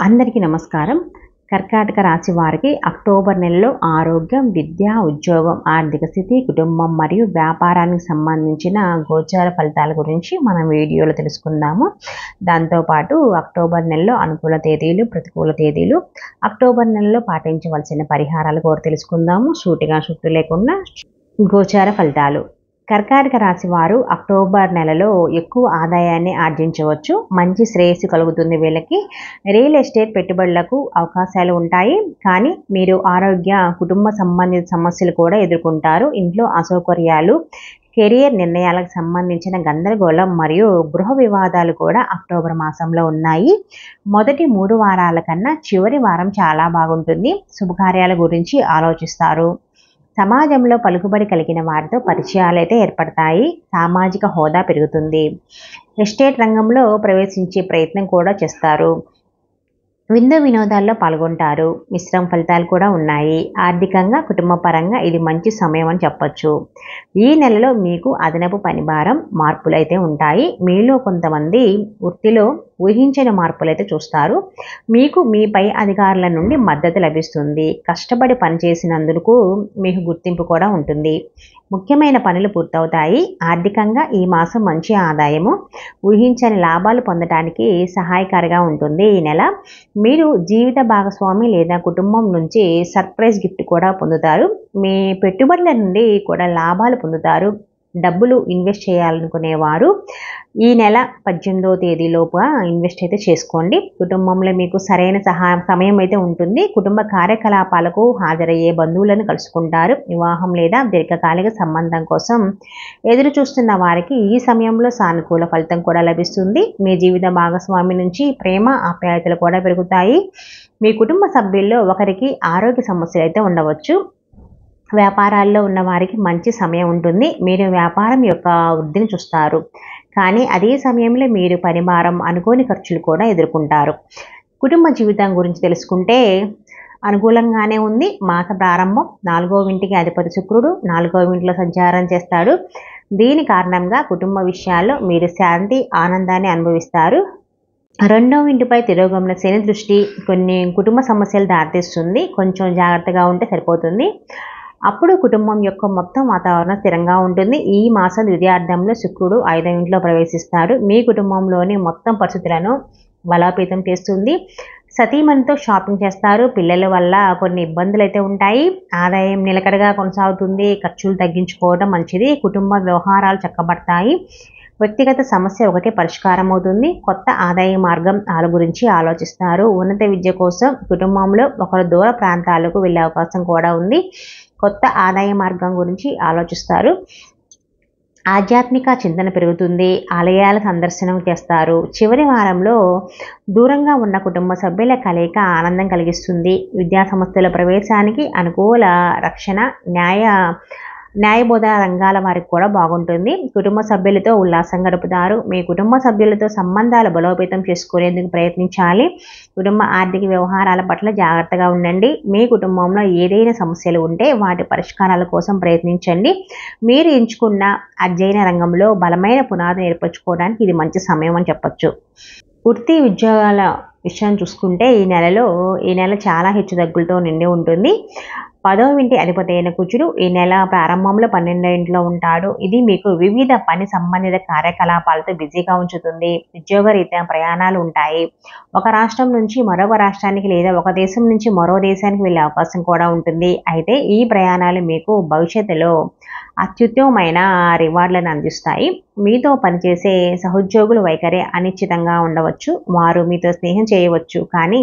అందరికీ నమస్కారం. కర్కాటక రాశి వారికి అక్టోబర్ నెలలో ఆరోగ్యం, విద్య, ఉద్యోగం, ఆర్థిక స్థితి, కుటుంబం మరియు వ్యాపారానికి సంబంధించిన గోచార ఫలితాల గురించి మనం వీడియోలో తెలుసుకుందాము. దాంతోపాటు అక్టోబర్ నెలలో అనుకూల తేదీలు, ప్రతికూల తేదీలు, అక్టోబర్ నెలలో పాటించవలసిన పరిహారాలు కూడా తెలుసుకుందాము. సూటిగా సుట్టు లేకుండా గోచార ఫలితాలు. కర్కాటక రాశి వారు అక్టోబర్ నెలలో ఎక్కువ ఆదాయాన్ని ఆర్జించవచ్చు. మంచి శ్రేయస్సు కలుగుతుంది. వీళ్ళకి రియల్ ఎస్టేట్ పెట్టుబడులకు అవకాశాలు ఉంటాయి. కానీ మీరు ఆరోగ్య, కుటుంబ సంబంధిత సమస్యలు కూడా ఎదుర్కొంటారు. ఇంట్లో అసౌకర్యాలు, కెరియర్ నిర్ణయాలకు సంబంధించిన గందరగోళం మరియు గృహ వివాదాలు కూడా అక్టోబర్ మాసంలో ఉన్నాయి. మొదటి 3 వారాల కన్నా చివరి వారం చాలా బాగుంటుంది. శుభకార్యాల గురించి ఆలోచిస్తారు. సమాజంలో పలుకుబడి కలిగిన వారితో పరిచయాలు అయితే ఏర్పడతాయి. సామాజిక హోదా పెరుగుతుంది. ఎస్టేట్ రంగంలో ప్రవేశించే ప్రయత్నం కూడా చేస్తారు. విందు వినోదాల్లో పాల్గొంటారు. మిశ్రమ ఫలితాలు కూడా ఉన్నాయి. ఆర్థికంగా, కుటుంబ పరంగా ఇది మంచి సమయం అని చెప్పొచ్చు. ఈ నెలలో మీకు అదనపు పనిభారం, మార్పులు అయితే ఉంటాయి. మీలో కొంతమంది వృత్తిలో ఊహించని మార్పులు అయితే చూస్తారు. మీకు మీ పై అధికారుల నుండి మద్దతు లభిస్తుంది. కష్టపడి పనిచేసినందుకు మీకు గుర్తింపు కూడా ఉంటుంది. ముఖ్యమైన పనులు పూర్తవుతాయి. ఆర్థికంగా ఈ మాసం మంచి ఆదాయము, ఊహించని లాభాలు పొందడానికి సహాయకారిగా ఉంటుంది. ఈ నెల మీరు జీవిత భాగస్వామి లేదా కుటుంబం నుంచి సర్ప్రైజ్ గిఫ్ట్ కూడా పొందుతారు. మీ పెట్టుబడుల నుండి కూడా లాభాలు పొందుతారు. డబ్బులు ఇన్వెస్ట్ చేయాలనుకునేవారు ఈ నెల 18వ తేదీలోపు ఇన్వెస్ట్ అయితే చేసుకోండి. కుటుంబంలో మీకు సరైన సమయం అయితే ఉంటుంది. కుటుంబ కార్యకలాపాలకు హాజరయ్యే బంధువులను కలుసుకుంటారు. వివాహం లేదా దీర్ఘకాలిక సంబంధం కోసం ఎదురు చూస్తున్న వారికి ఈ సమయంలో సానుకూల ఫలితం కూడా లభిస్తుంది. మీ జీవిత భాగస్వామి నుంచి ప్రేమ, ఆప్యాయతలు కూడా పెరుగుతాయి. మీ కుటుంబ సభ్యుల్లో ఒకరికి ఆరోగ్య సమస్యలు అయితే ఉండవచ్చు. వ్యాపారాల్లో ఉన్న వారికి మంచి సమయం ఉంటుంది. మీరు వ్యాపారం యొక్క వృద్ధిని చూస్తారు. కానీ అదే సమయంలో మీరు పరిమారం, అనుకోని ఖర్చులు కూడా ఎదుర్కొంటారు. కుటుంబ జీవితం గురించి తెలుసుకుంటే అనుకూలంగానే ఉంది. మాస ప్రారంభం 4వ ఇంటికి అధిపతి శుక్రుడు 4వ ఇంట్లో సంచారం చేస్తాడు. దీని కారణంగా కుటుంబ విషయాల్లో మీరు శాంతి, ఆనందాన్ని అనుభవిస్తారు. 2వ ఇంటిపై తిరోగమన శని దృష్టి కొన్ని కుటుంబ సమస్యలు దారితీస్తుంది. కొంచెం జాగ్రత్తగా ఉంటే సరిపోతుంది. అప్పుడు కుటుంబం యొక్క మొత్తం వాతావరణం స్థిరంగా ఉంటుంది. ఈ మాసం ద్వితీయార్థంలో శుక్రుడు 5వ ఇంట్లో ప్రవేశిస్తాడు. మీ కుటుంబంలోని మొత్తం పరిస్థితులను బలోపేతం చేస్తుంది. సతీమణితో షాపింగ్ చేస్తారు. పిల్లల వల్ల కొన్ని ఇబ్బందులు అయితే ఉంటాయి. ఆదాయం నిలకడగా కొనసాగుతుంది. ఖర్చులు తగ్గించుకోవడం మంచిది. కుటుంబ వ్యవహారాలు చక్కబడతాయి. వ్యక్తిగత సమస్య ఒకటి పరిష్కారం అవుతుంది. కొత్త ఆదాయ మార్గం గురించి ఆలోచిస్తారు. ఉన్నత విద్య కోసం కుటుంబంలో ఒకరు దూర ప్రాంతాలకు వెళ్ళే అవకాశం కూడా ఉంది. కొత్త ఆదాయ మార్గం గురించి ఆలోచిస్తారు. ఆధ్యాత్మిక చింతన పెరుగుతుంది. ఆలయాల సందర్శనం చేస్తారు. చివరి వారంలో దూరంగా ఉన్న కుటుంబ సభ్యుల కలయిక ఆనందం కలిగిస్తుంది. విద్యా సంస్థల ప్రవేశానికి అనుకూల, రక్షణ, న్యాయబోధ రంగాల వారికి కూడా బాగుంటుంది. కుటుంబ సభ్యులతో ఉల్లాసం గడుపుతారు. మీ కుటుంబ సభ్యులతో సంబంధాలు బలోపేతం చేసుకునేందుకు ప్రయత్నించాలి. కుటుంబ ఆర్థిక వ్యవహారాల పట్ల జాగ్రత్తగా ఉండండి. మీ కుటుంబంలో ఏదైనా సమస్యలు ఉంటే వాటి పరిష్కారాల కోసం ప్రయత్నించండి. మీరు ఎంచుకున్న అధ్యయన రంగంలో బలమైన పునాదిని ఏర్పరచుకోవడానికి ఇది మంచి సమయం అని చెప్పొచ్చు. వృత్తి, ఉద్యోగాల విషయం చూసుకుంటే ఈ నెల చాలా హెచ్చుతగ్గులతో నిండి ఉంటుంది. 10వ ఇంటి అధిపతి అయిన కుజుడు ఈ నెల ప్రారంభంలో 12వ ఇంట్లో ఉంటాడు. ఇది మీకు వివిధ పని సంబంధిత కార్యకలాపాలతో బిజీగా ఉంచుతుంది. ఉద్యోగరీత్యా ప్రయాణాలు ఉంటాయి. ఒక రాష్ట్రం నుంచి మరొక రాష్ట్రానికి లేదా ఒక దేశం నుంచి మరో దేశానికి వెళ్ళే అవకాశం కూడా ఉంటుంది. అయితే ఈ ప్రయాణాలు మీకు భవిష్యత్తులో అత్యుత్తమమైన రివార్డులను అందిస్తాయి. మీతో పనిచేసే సహోద్యోగుల వైఖరి అనిశ్చితంగా ఉండవచ్చు. వారు మీతో స్నేహం చేయవచ్చు, కానీ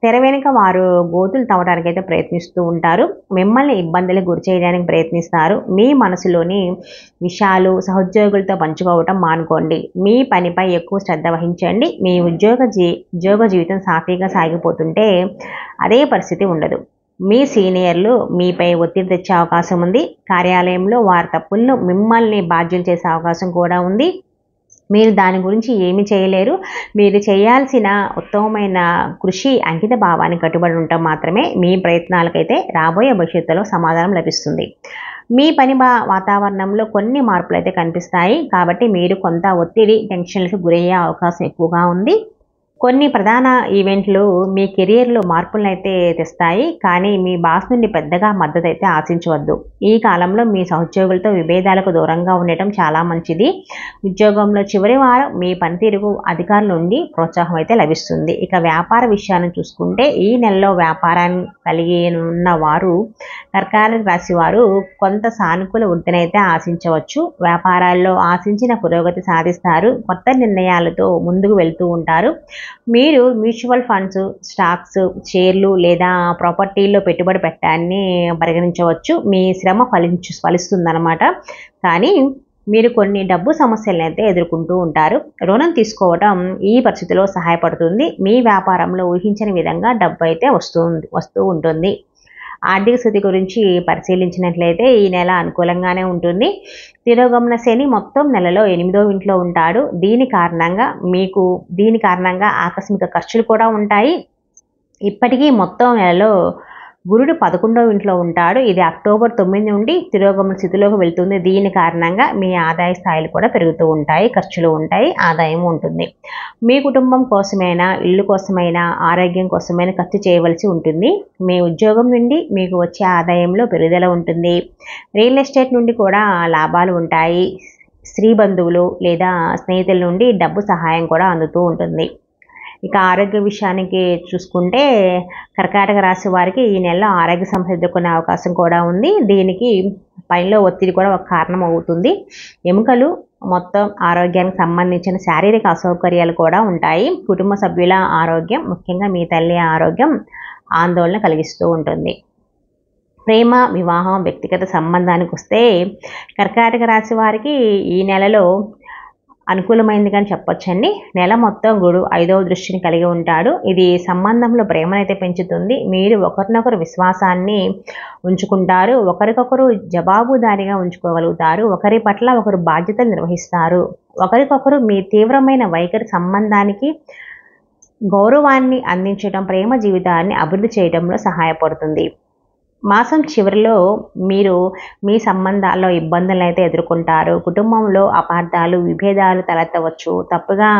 తెర వెనుక వారు గోతులు తవ్వడానికి అయితే ప్రయత్నిస్తూ ఉంటారు. మిమ్మల్ని ఇబ్బందులకు గురి చేయడానికి ప్రయత్నిస్తారు. మీ మనసులోని విషయాలు సహోద్యోగులతో పంచుకోవటం మానుకోండి. మీ పనిపై ఎక్కువ శ్రద్ధ వహించండి. మీ ఉద్యోగ జీవితం సాఫీగా సాగిపోతుంటే అదే పరిస్థితి ఉండదు. మీ సీనియర్లు మీపై ఒత్తిడి తెచ్చే అవకాశం ఉంది. కార్యాలయంలో వారి తప్పులను మిమ్మల్ని బాధ్యులు చేసే అవకాశం కూడా ఉంది. మీరు దాని గురించి ఏమీ చేయలేరు. మీరు చేయాల్సిన ఉత్తమమైన కృషి, అంకిత భావానికి కట్టుబడి ఉండటం మాత్రమే. మీ ప్రయత్నాలకైతే రాబోయే భవిష్యత్తులో సమాధానం లభిస్తుంది. మీ పని వాతావరణంలో కొన్ని మార్పులు అయితే కనిపిస్తాయి. కాబట్టి మీరు కొంత ఒత్తిడి, టెన్షన్లకు గురయ్యే అవకాశం ఎక్కువగా ఉంది. కొన్ని ప్రధాన ఈవెంట్లు మీ కెరియర్లో మార్పులను అయితే తెస్తాయి, కానీ మీ బాస్ నుండి పెద్దగా మద్దతు అయితే ఆశించవద్దు. ఈ కాలంలో మీ సహోద్యోగులతో విభేదాలకు దూరంగా ఉండటం చాలా మంచిది. ఉద్యోగంలో చివరి వారం మీ పనితీరుకు అధికారుల నుండి ప్రోత్సాహం అయితే లభిస్తుంది. ఇక వ్యాపార విషయాన్ని చూసుకుంటే ఈ నెలలో వ్యాపారాన్ని కలిగి ఉన్న వారు, కర్కాటక రాశి వారు కొంత సానుకూల వృద్ధినైతే ఆశించవచ్చు. వ్యాపారాల్లో ఆశించిన పురోగతి సాధిస్తారు. కొత్త నిర్ణయాలతో ముందుకు వెళ్తూ ఉంటారు. మీరు మ్యూచువల్ ఫండ్స్, స్టాక్స్, షేర్లు లేదా ప్రాపర్టీల్లో పెట్టుబడి పెట్టడాన్ని పరిగణించవచ్చు. మీ శ్రమ ఫలిస్తుందన్నమాట. కానీ మీరు కొన్ని డబ్బు సమస్యలను అయితే ఎదుర్కొంటూ ఉంటారు. రుణం తీసుకోవడం ఈ పరిస్థితిలో సహాయపడుతుంది. మీ వ్యాపారంలో ఊహించని విధంగా డబ్బు అయితే వస్తూ ఉంటుంది. ఆర్థిక స్థితి గురించి పరిశీలించినట్లయితే ఈ నెల అనుకూలంగానే ఉంటుంది. తిరోగమన శని మొత్తం నెలలో 8వ ఇంట్లో ఉంటాడు. దీని కారణంగా ఆకస్మిక ఖర్చులు కూడా ఉంటాయి. ఇప్పటికీ మొత్తం నెలలో గురుడు 11వ ఇంట్లో ఉంటాడు. ఇది అక్టోబర్ 9 నుండి తిరోగమన స్థితిలోకి వెళ్తుంది. దీని కారణంగా మీ ఆదాయ స్థాయిలు కూడా పెరుగుతూ ఉంటాయి, ఖర్చులు ఉంటాయి, ఆదాయం ఉంటుంది. మీ కుటుంబం కోసమైనా, ఇల్లు కోసమైనా, ఆరోగ్యం కోసమైనా ఖర్చు చేయవలసి ఉంటుంది. మీ ఉద్యోగం నుండి మీకు వచ్చే ఆదాయంలో పెరుగుదల ఉంటుంది. రియల్ ఎస్టేట్ నుండి కూడా లాభాలు ఉంటాయి. స్త్రీ బంధువులు లేదా స్నేహితుల నుండి డబ్బు సహాయం కూడా అందుతూ ఉంటుంది. ఇక ఆరోగ్య విషయానికి చూసుకుంటే కర్కాటక రాశి వారికి ఈ నెలలో ఆరోగ్య సమస్య ఎదుర్కొనే అవకాశం కూడా ఉంది. దీనికి పనిలో ఒత్తిడి కూడా ఒక కారణం అవుతుంది. ఎముకలు, మొత్తం ఆరోగ్యానికి సంబంధించిన శారీరక అసౌకర్యాలు కూడా ఉంటాయి. కుటుంబ సభ్యుల ఆరోగ్యం, ముఖ్యంగా మీ తల్లి ఆరోగ్యం ఆందోళన కలిగిస్తూ ఉంటుంది. ప్రేమ, వివాహం, వ్యక్తిగత సంబంధానికి వస్తే కర్కాటక రాశి వారికి ఈ నెలలో అనుకూలమైంది కానీ చెప్పొచ్చండి. నెల మొత్తం గురుడు 5వ దృష్టిని కలిగి ఉంటాడు. ఇది సంబంధంలో ప్రేమనైతే పెంచుతుంది. మీరు ఒకరినొకరు విశ్వాసాన్ని ఉంచుకుంటారు. ఒకరికొకరు జవాబుదారీగా ఉంచుకోగలుగుతారు. ఒకరి పట్ల ఒకరు బాధ్యతలు నిర్వహిస్తారు. ఒకరికొకరు మీ తీవ్రమైన వైఖరి సంబంధానికి గౌరవాన్ని అందించడం ప్రేమ జీవితాన్ని అభివృద్ధి చేయడంలో సహాయపడుతుంది. మాసం చివరిలో మీరు మీ సంబంధాల్లో ఇబ్బందులను అయితే ఎదుర్కొంటారు. కుటుంబంలో అపార్థాలు, విభేదాలు తలెత్తవచ్చు. తప్పుగా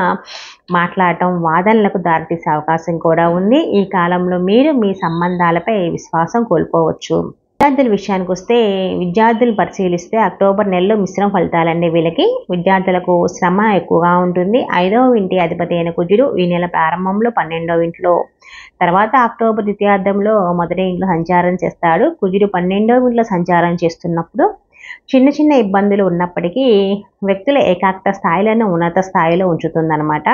మాట్లాడటం వాదనలకు దారితీసే అవకాశం కూడా ఉంది. ఈ కాలంలో మీరు మీ సంబంధాలపై విశ్వాసం కోల్పోవచ్చు. విద్యార్థుల విషయానికి వస్తే విద్యార్థులు పరిశీలిస్తే అక్టోబర్ నెలలో మిశ్రమ ఫలితాలండి. వీళ్ళకి విద్యార్థులకు శ్రమ ఎక్కువగా ఉంటుంది. 5వ ఇంటి అధిపతి అయిన కుజుడు ఈ నెల ప్రారంభంలో 12వ ఇంట్లో, తర్వాత అక్టోబర్ ద్వితీయార్థంలో 1వ ఇంట్లో సంచారం చేస్తాడు. కుజుడు 12వ ఇంట్లో సంచారం చేస్తున్నప్పుడు చిన్న చిన్న ఇబ్బందులు ఉన్నప్పటికీ వ్యక్తుల ఏకాగ్రత స్థాయిలను ఉన్నత స్థాయిలో ఉంచుతుందన్నమాట.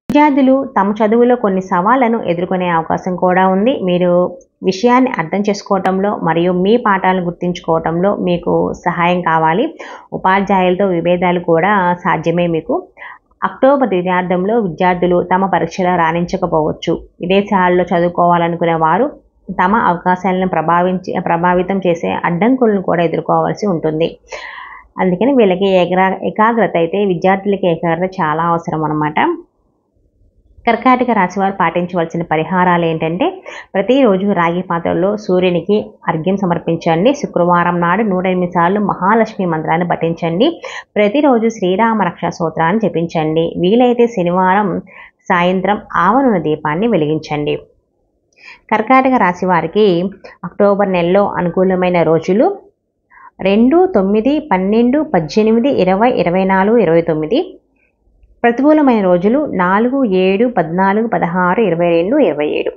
విద్యార్థులు తమ చదువులో కొన్ని సవాళ్లను ఎదుర్కొనే అవకాశం కూడా ఉంది. మీరు విషయాన్ని అర్థం చేసుకోవటంలో మరియు మీ పాఠాలను గుర్తుంచుకోవటంలో మీకు సహాయం కావాలి. ఉపాధ్యాయులతో విభేదాలు కూడా సాధ్యమే మీకు. అక్టోబర్ ద్వితీయార్థంలో విద్యార్థులు తమ పరీక్షలో రాణించకపోవచ్చు. విదేశాల్లో చదువుకోవాలనుకునే వారు తమ అవకాశాలను ప్రభావితం చేసే అడ్డంకులను కూడా ఎదుర్కోవాల్సి ఉంటుంది. అందుకని వీళ్ళకి ఏకాగ్రత అయితే, విద్యార్థులకి ఏకాగ్రత చాలా అవసరం అన్నమాట. కర్కాటక రాశి వారు పాటించవలసిన పరిహారాలు ఏంటంటే, ప్రతిరోజు రాగి పాత్రలో సూర్యునికి అర్ఘ్యం సమర్పించండి. శుక్రవారం నాడు 108 సార్లు మహాలక్ష్మి మంత్రాన్ని పఠించండి. ప్రతిరోజు శ్రీరామ రక్షా స్తోత్రాన్ని జపించండి. వీలైతే శనివారం సాయంత్రం ఆవరణ దీపాన్ని వెలిగించండి. కర్కాటక రాశి వారికి అక్టోబర్ నెలలో అనుకూలమైన రోజులు 2, 9, 12, 18, 20, 24, 29. ప్రతికూలమైన రోజులు 4, 7, 14, 16, 22, 27.